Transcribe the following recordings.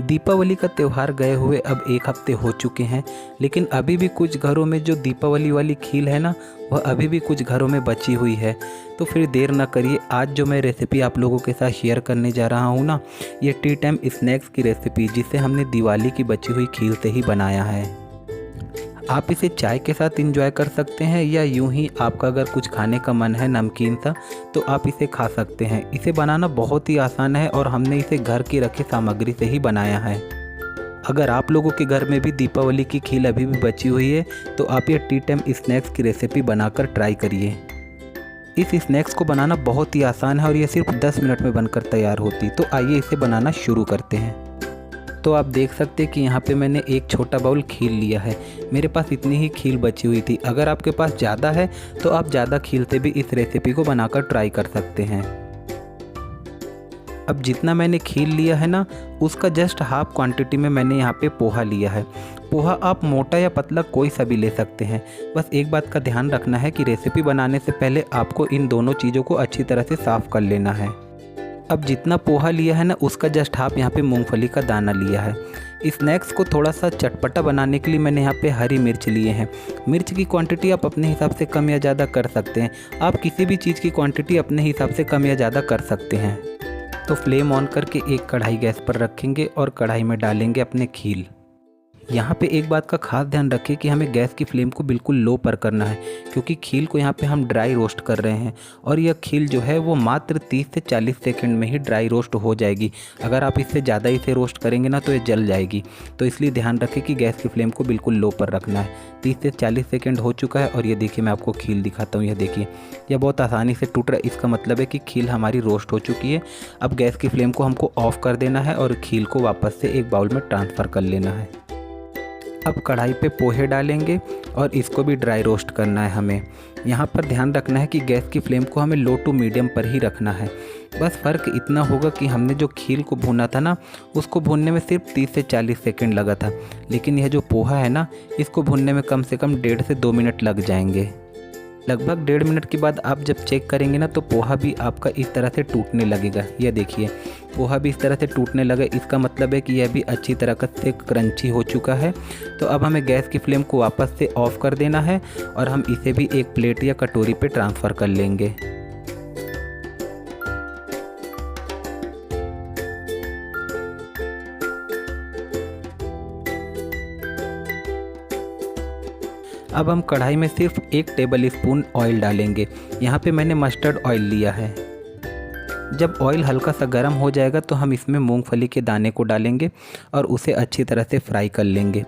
दीपावली का त्यौहार गए हुए अब 1 हफ्ते हो चुके हैं, लेकिन अभी भी कुछ घरों में जो दीपावली वाली खील है ना, वह अभी भी कुछ घरों में बची हुई है। तो फिर देर ना करिए, आज जो मैं रेसिपी आप लोगों के साथ शेयर करने जा रहा हूँ ना, ये टी टाइम स्नैक्स की रेसिपी, जिसे हमने दिवाली की बची हुई खील से ही बनाया है। आप इसे चाय के साथ एंजॉय कर सकते हैं, या यूं ही आपका अगर कुछ खाने का मन है नमकीन सा, तो आप इसे खा सकते हैं। इसे बनाना बहुत ही आसान है और हमने इसे घर की रखी सामग्री से ही बनाया है। अगर आप लोगों के घर में भी दीपावली की खील अभी भी बची हुई है, तो आप ये टी टाइम स्नैक्स की रेसिपी बनाकर ट्राई करिए। इस स्नैक्स को बनाना बहुत ही आसान है और ये सिर्फ 10 मिनट में बनकर तैयार होती। तो आइए इसे बनाना शुरू करते हैं। तो आप देख सकते हैं कि यहाँ पे मैंने एक छोटा बाउल खील लिया है। मेरे पास इतनी ही खील बची हुई थी। अगर आपके पास ज़्यादा है तो आप ज़्यादा खील से भी इस रेसिपी को बनाकर ट्राई कर सकते हैं। अब जितना मैंने खील लिया है ना, उसका जस्ट हाफ क्वांटिटी में मैंने यहाँ पे पोहा लिया है। पोहा आप मोटा या पतला कोई सा भी ले सकते हैं। बस एक बात का ध्यान रखना है कि रेसिपी बनाने से पहले आपको इन दोनों चीज़ों को अच्छी तरह से साफ़ कर लेना है। अब जितना पोहा लिया है ना, उसका जस्ट हाफ यहाँ पे मूंगफली का दाना लिया है। स्नैक्स को थोड़ा सा चटपटा बनाने के लिए मैंने यहाँ पे हरी मिर्च लिए हैं। मिर्च की क्वांटिटी आप अपने हिसाब से कम या ज़्यादा कर सकते हैं। आप किसी भी चीज़ की क्वांटिटी अपने हिसाब से कम या ज़्यादा कर सकते हैं। तो फ्लेम ऑन करके एक कढ़ाई गैस पर रखेंगे और कढ़ाई में डालेंगे अपने खील। यहाँ पे एक बात का खास ध्यान रखें कि हमें गैस की फ्लेम को बिल्कुल लो पर करना है, क्योंकि खील को यहाँ पे हम ड्राई रोस्ट कर रहे हैं और यह खील जो है वो मात्र 30 से 40 सेकंड में ही ड्राई रोस्ट हो जाएगी। अगर आप इससे ज़्यादा इसे रोस्ट करेंगे ना, तो ये जल जाएगी। तो इसलिए ध्यान रखें कि गैस की फ्लेम को बिल्कुल लो पर रखना है। 30 से 40 सेकेंड हो चुका है और ये देखिए, मैं आपको खील दिखाता हूँ। यह देखिए, यह बहुत आसानी से टूट रहा है। इसका मतलब है कि खील हमारी रोस्ट हो चुकी है। अब गैस की फ्लेम को हमको ऑफ कर देना है और खील को वापस से एक बाउल में ट्रांसफ़र कर लेना है। अब कढ़ाई पे पोहे डालेंगे और इसको भी ड्राई रोस्ट करना है हमें। यहाँ पर ध्यान रखना है कि गैस की फ्लेम को हमें लो टू मीडियम पर ही रखना है। बस फ़र्क इतना होगा कि हमने जो खील को भूना था ना, उसको भूनने में सिर्फ 30 से 40 सेकंड लगा था, लेकिन यह जो पोहा है ना, इसको भूनने में कम से कम 1.5 से 2 मिनट लग जाएंगे। लगभग 1.5 मिनट के बाद आप जब चेक करेंगे ना, तो पोहा भी आपका इस तरह से टूटने लगेगा। यह देखिए, पोहा भी इस तरह से टूटने लगा। इसका मतलब है कि यह भी अच्छी तरह से क्रंची हो चुका है। तो अब हमें गैस की फ्लेम को वापस से ऑफ कर देना है और हम इसे भी एक प्लेट या कटोरी पे ट्रांसफ़र कर लेंगे। अब हम कढ़ाई में सिर्फ 1 टेबल स्पून ऑयल डालेंगे। यहाँ पे मैंने मस्टर्ड ऑयल लिया है। जब ऑयल हल्का सा गर्म हो जाएगा तो हम इसमें मूंगफली के दाने को डालेंगे और उसे अच्छी तरह से फ्राई कर लेंगे।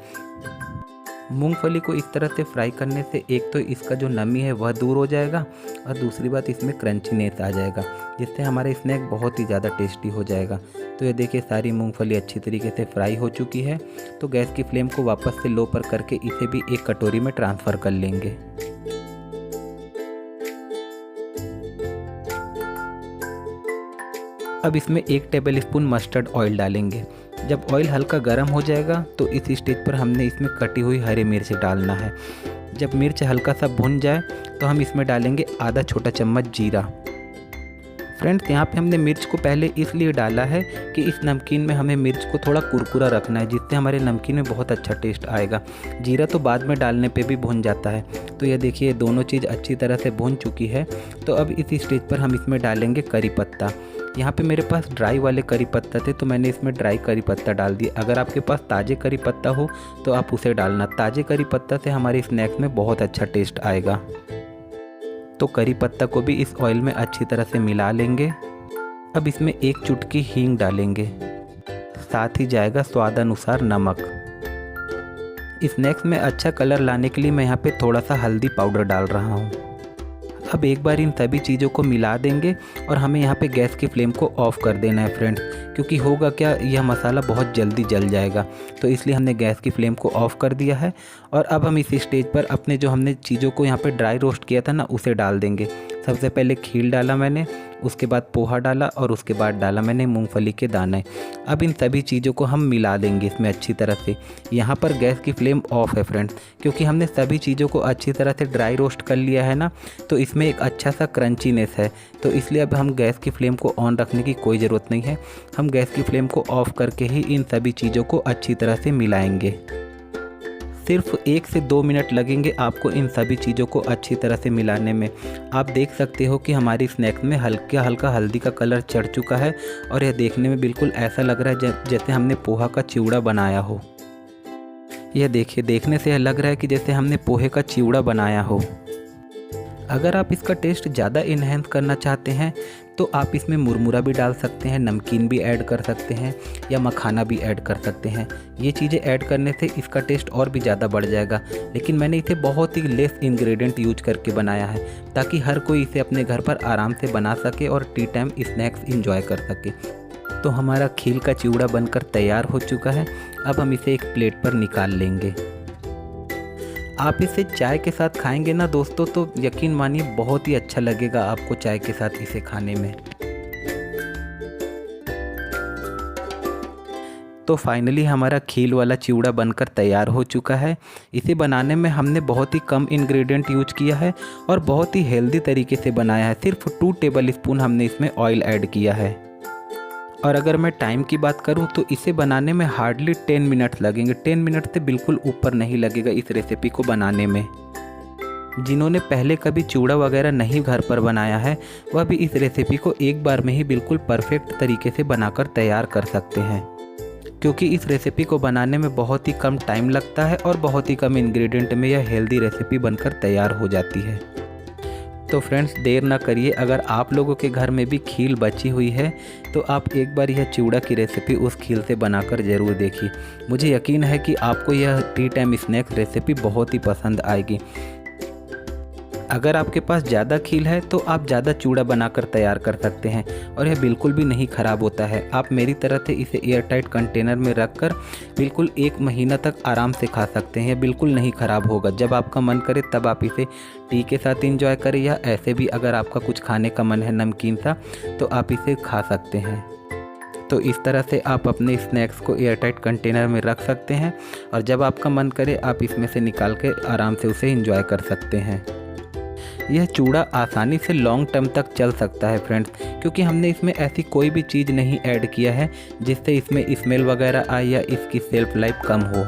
मूंगफली को इस तरह से फ्राई करने से एक तो इसका जो नमी है वह दूर हो जाएगा और दूसरी बात, इसमें क्रंचीनेस आ जाएगा, जिससे हमारा स्नैक बहुत ही ज़्यादा टेस्टी हो जाएगा। तो ये देखिए, सारी मूंगफली अच्छी तरीके से फ्राई हो चुकी है। तो गैस की फ्लेम को वापस से लो पर करके इसे भी एक कटोरी में ट्रांसफ़र कर लेंगे। अब इसमें 1 टेबल स्पून मस्टर्ड ऑयल डालेंगे। जब ऑयल हल्का गर्म हो जाएगा तो इस स्टेज पर हमने इसमें कटी हुई हरी मिर्च डालना है। जब मिर्च हल्का सा भुन जाए तो हम इसमें डालेंगे आधा छोटा चम्मच जीरा। फ्रेंड्स, यहाँ पे हमने मिर्च को पहले इसलिए डाला है कि इस नमकीन में हमें मिर्च को थोड़ा कुरकुरा रखना है, जिससे हमारे नमकीन में बहुत अच्छा टेस्ट आएगा। जीरा तो बाद में डालने पे भी भुन जाता है। तो ये देखिए, दोनों चीज़ अच्छी तरह से भुन चुकी है। तो अब इस स्टेज पर हम इसमें डालेंगे करी पत्ता। यहाँ पे मेरे पास ड्राई वाले करी पत्ता थे, तो मैंने इसमें ड्राई करी पत्ता डाल दिया। अगर आपके पास ताज़े करी पत्ता हो तो आप उसे डालना। ताज़े करी पत्ता से हमारे स्नैक्स में बहुत अच्छा टेस्ट आएगा। तो करी पत्ता को भी इस ऑयल में अच्छी तरह से मिला लेंगे। अब इसमें 1 चुटकी हींग डालेंगे, साथ ही जाएगा स्वाद अनुसार नमक। स्नैक्स में अच्छा कलर लाने के लिए मैं यहाँ पे थोड़ा सा हल्दी पाउडर डाल रहा हूँ। अब एक बार इन सभी चीज़ों को मिला देंगे और हमें यहाँ पे गैस की फ्लेम को ऑफ़ कर देना है फ्रेंड्स, क्योंकि होगा क्या, यह मसाला बहुत जल्दी जल जाएगा। तो इसलिए हमने गैस की फ्लेम को ऑफ़ कर दिया है। और अब हम इस स्टेज पर अपने जो हमने चीज़ों को यहाँ पे ड्राई रोस्ट किया था ना, उसे डाल देंगे। सबसे पहले खील डाला मैंने, उसके बाद पोहा डाला और उसके बाद डाला मैंने मूंगफली के दाने। अब इन सभी चीज़ों को हम मिला देंगे इसमें अच्छी तरह से। यहाँ पर गैस की फ्लेम ऑफ है फ्रेंड्स, क्योंकि हमने सभी चीज़ों को अच्छी तरह से ड्राई रोस्ट कर लिया है ना, तो इसमें एक अच्छा सा क्रंचीनेस है। तो इसलिए अब हम गैस की फ्लेम को ऑन रखने की कोई ज़रूरत नहीं है, हम गैस की फ्लेम को ऑफ करके ही इन सभी चीज़ों को अच्छी तरह से मिलाएंगे। सिर्फ 1 से 2 मिनट लगेंगे आपको इन सभी चीज़ों को अच्छी तरह से मिलाने में। आप देख सकते हो कि हमारी स्नैक्स में हल्का हल्का हल्दी का कलर चढ़ चुका है और यह देखने में बिल्कुल ऐसा लग रहा है जैसे हमने पोहा का चिवड़ा बनाया हो। यह देखिए, देखने से यह लग रहा है कि जैसे हमने पोहे का चिवड़ा बनाया हो। अगर आप इसका टेस्ट ज़्यादा इन्हेंस करना चाहते हैं तो आप इसमें मुरमुरा भी डाल सकते हैं, नमकीन भी ऐड कर सकते हैं या मखाना भी ऐड कर सकते हैं। ये चीज़ें ऐड करने से इसका टेस्ट और भी ज़्यादा बढ़ जाएगा, लेकिन मैंने इसे बहुत ही लेस इंग्रेडिएंट यूज करके बनाया है ताकि हर कोई इसे अपने घर पर आराम से बना सके और टी टाइम स्नैक्स इंजॉय कर सके। तो हमारा खील का चिवड़ा बनकर तैयार हो चुका है। अब हम इसे एक प्लेट पर निकाल लेंगे। आप इसे चाय के साथ खाएंगे ना दोस्तों, तो यकीन मानिए बहुत ही अच्छा लगेगा आपको चाय के साथ इसे खाने में। तो फाइनली हमारा खील वाला चिवड़ा बनकर तैयार हो चुका है। इसे बनाने में हमने बहुत ही कम इंग्रेडिएंट यूज किया है और बहुत ही हेल्दी तरीके से बनाया है। सिर्फ 2 टेबल स्पून हमने इसमें ऑयल ऐड किया है। और अगर मैं टाइम की बात करूं तो इसे बनाने में हार्डली 10 मिनट लगेंगे। 10 मिनट से बिल्कुल ऊपर नहीं लगेगा इस रेसिपी को बनाने में। जिन्होंने पहले कभी चिवड़ा वगैरह नहीं घर पर बनाया है, वह भी इस रेसिपी को एक बार में ही बिल्कुल परफेक्ट तरीके से बनाकर तैयार कर सकते हैं, क्योंकि इस रेसिपी को बनाने में बहुत ही कम टाइम लगता है और बहुत ही कम इंग्रेडिएंट में यह हेल्दी रेसिपी बनकर तैयार हो जाती है। तो फ्रेंड्स, देर ना करिए, अगर आप लोगों के घर में भी खील बची हुई है तो आप एक बार यह चिवड़ा की रेसिपी उस खील से बनाकर ज़रूर देखिए। मुझे यकीन है कि आपको यह टी टाइम स्नैक्स रेसिपी बहुत ही पसंद आएगी। अगर आपके पास ज़्यादा खील है तो आप ज़्यादा चिवड़ा बनाकर तैयार कर सकते हैं और यह बिल्कुल भी नहीं ख़राब होता है। आप मेरी तरह से इसे एयर टाइट कंटेनर में रखकर बिल्कुल 1 महीना तक आराम से खा सकते हैं। यह बिल्कुल नहीं ख़राब होगा। जब आपका मन करे तब आप इसे टी के साथ इंजॉय करें, या ऐसे भी अगर आपका कुछ खाने का मन है नमकीन सा तो आप इसे खा सकते हैं। तो इस तरह से आप अपने स्नैक्स को एयर टाइट कंटेनर में रख सकते हैं और जब आपका मन करे आप इसमें से निकाल के आराम से उसे इंजॉय कर सकते हैं। यह चूड़ा आसानी से लॉन्ग टर्म तक चल सकता है फ्रेंड्स, क्योंकि हमने इसमें ऐसी कोई भी चीज़ नहीं ऐड किया है जिससे इसमें स्मेल वगैरह आए या इसकी सेल्फ लाइफ कम हो।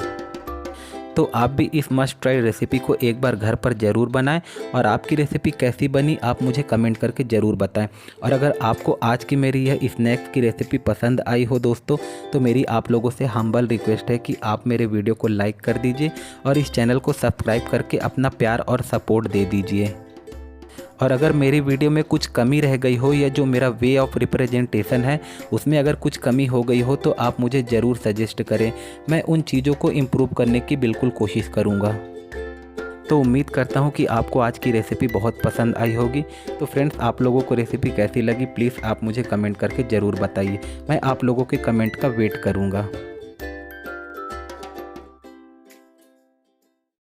तो आप भी इस मस्ट ट्राई रेसिपी को एक बार घर पर ज़रूर बनाएं और आपकी रेसिपी कैसी बनी आप मुझे कमेंट करके ज़रूर बताएं। और अगर आपको आज की मेरी यह स्नैक्स की रेसिपी पसंद आई हो दोस्तों, तो मेरी आप लोगों से हम्बल रिक्वेस्ट है कि आप मेरे वीडियो को लाइक कर दीजिए और इस चैनल को सब्सक्राइब करके अपना प्यार और सपोर्ट दे दीजिए। और अगर मेरी वीडियो में कुछ कमी रह गई हो या जो मेरा वे ऑफ रिप्रेजेंटेशन है उसमें अगर कुछ कमी हो गई हो तो आप मुझे ज़रूर सजेस्ट करें। मैं उन चीज़ों को इम्प्रूव करने की बिल्कुल कोशिश करूँगा। तो उम्मीद करता हूँ कि आपको आज की रेसिपी बहुत पसंद आई होगी। तो फ्रेंड्स, आप लोगों को रेसिपी कैसी लगी प्लीज़ आप मुझे कमेंट करके ज़रूर बताइए। मैं आप लोगों के कमेंट का वेट करूँगा।